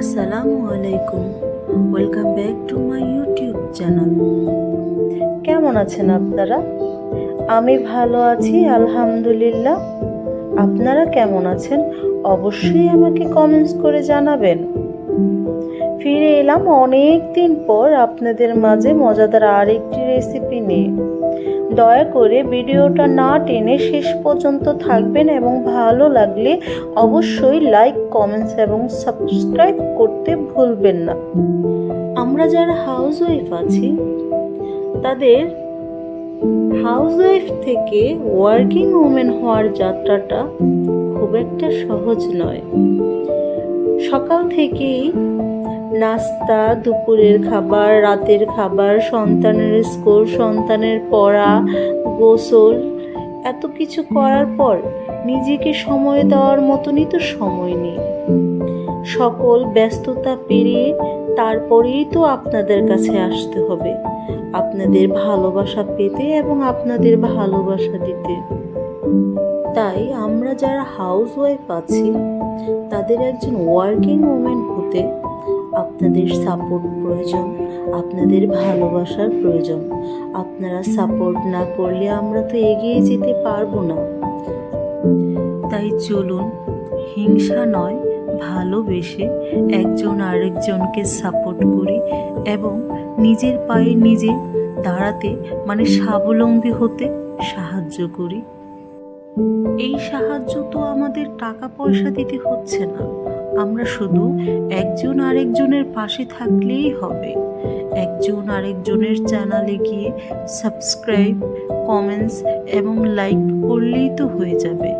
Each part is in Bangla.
আসসালামু আলাইকুম। Welcome back to my YouTube channel. কেমন আছেন আপনারা? আমি ভালো আছি আলহামদুলিল্লাহ। আপনারা কেমন আছেন অবশ্যই আমাকে কমেন্টস করে জানাবেন। ফিরে এলাম অনেক দিন পর আপনাদের মাঝে মজাদার আরেকটি রেসিপি নিয়ে। দয়া করে ভিডিওটা না টেনে শেষ পর্যন্ত থাকবেন এবং ভালো লাগলে অবশ্যই লাইক, কমেন্টস এবং সাবস্ক্রাইব করতে ভুলবেন না। আমরা যারা হাউসওয়াইফ আছি তাদের হাউসওয়াইফ থেকে ওয়ার্কিং ওমেন হওয়ার যাত্রাটা খুব একটা সহজ নয়। সকাল থেকেই নাস্তা, দুপুরের খাবার, রাতের খাবার, সন্তানের স্কুল, সন্তানের পড়া, গোসল, এত কিছু করার পর নিজেকে সময় দেওয়ার মতনই তো সময় নেই। সকল ব্যস্ততা পেরিয়ে তারপরেই তো আপনাদের কাছে আসতে হবে, আপনাদের ভালোবাসা পেতে এবং আপনাদের ভালোবাসা দিতে। তাই আমরা যারা হাউসওয়াইফ আছি তাদের একজন ওয়ার্কিং ওমেন হতে আপনাদের সাপোর্ট প্রয়োজন, আপনাদের ভালোবাসার প্রয়োজন। আপনারা সাপোর্ট না করলে আমরা তো এগিয়ে যেতে পারবো না। তাই চলুন হিংসা নয়, ভালোবেসে একজন আরেকজনকে সাপোর্ট করি এবং নিজের পায়ে নিজে দাঁড়াতে স্বাবলম্বী হতে সাহায্য করি। এই সাহায্য তো আমাদের টাকা পয়সা দিতে হচ্ছে না, আমরা শুধু একজন আরেকজনের পাশে থাকলেই হবে। একজন আরেকজনের চ্যানেলে গিয়ে সাবস্ক্রাইব, কমেন্টস এবং লাইক করলেই তো হয়ে যাবে।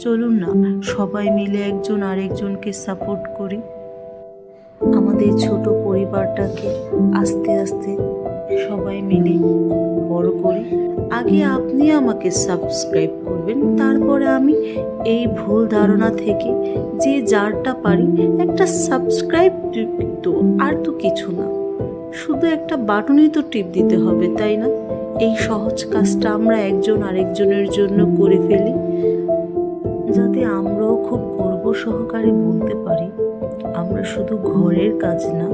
চলুন না সবাই মিলে একজন আরেকজনকে সাপোর্ট করি। আমাদের ছোট পরিবারটাকে আস্তে আস্তে সবাই মিলে বড় করি। আগে আপনি আমাকে সাবস্ক্রাইব করবেন, তারপরে আমি এই ভুল ধারণা থেকে যে যারটা পারি একটা সাবস্ক্রাইব তো, আর তো কিছু না, শুধু একটা বাটনই তো টিপ দিতে হবে, তাই না? এই সহজ কাজটা আমরা একজন আরেকজনের জন্য করে ফেলি, যাতে আমরাও খুব গর্ব সহকারে বলতে পারি আমরা শুধু ঘরের কাজ না,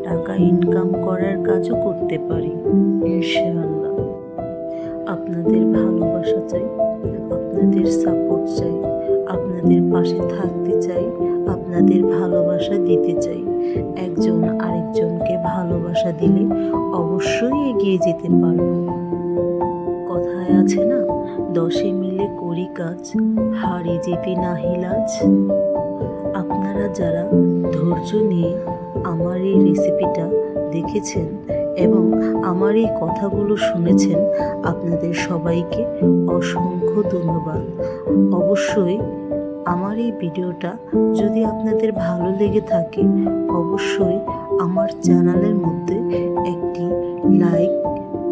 টাকা ইনকাম করার কাজও করতে পারি ইনশাআল্লাহ। আপনাদের ভালোবাসা চাই, আপনাদের সাপোর্ট চাই, আপনাদের পাশে থাকতে চাই, আপনাদের ভালোবাসা দিতে চাই। একজন আরেকজনকে ভালোবাসা দিলে অবশ্যই এগিয়ে যেতে পারব। কথায় আছে না, 10 মিলে করি কাজ, হারে যেতে নাহি লাজ। আপনারা যারা ধৈর্য নিয়ে আমার এই রেসিপিটা দেখেছেন এবং আমার এই কথাগুলো শুনেছেন, আপনাদের সবাইকে অসংখ্য ধন্যবাদ। অবশ্যই আমার এই ভিডিওটা যদি আপনাদের ভালো লেগে থাকে অবশ্যই আমার চ্যানেলের মধ্যে একটি লাইক,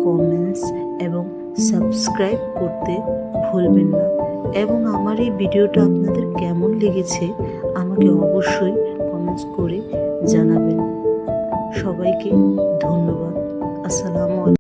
কমেন্টস এবং সাবস্ক্রাইব করতে ভুলবেন না। এবং আমার এই ভিডিওটা আপনাদের কেমন লেগেছে আমাকে অবশ্যই কমেন্টস করে জানাবেন। সবাইকে ধন্যবাদ। আসসালামু আলাইকুম।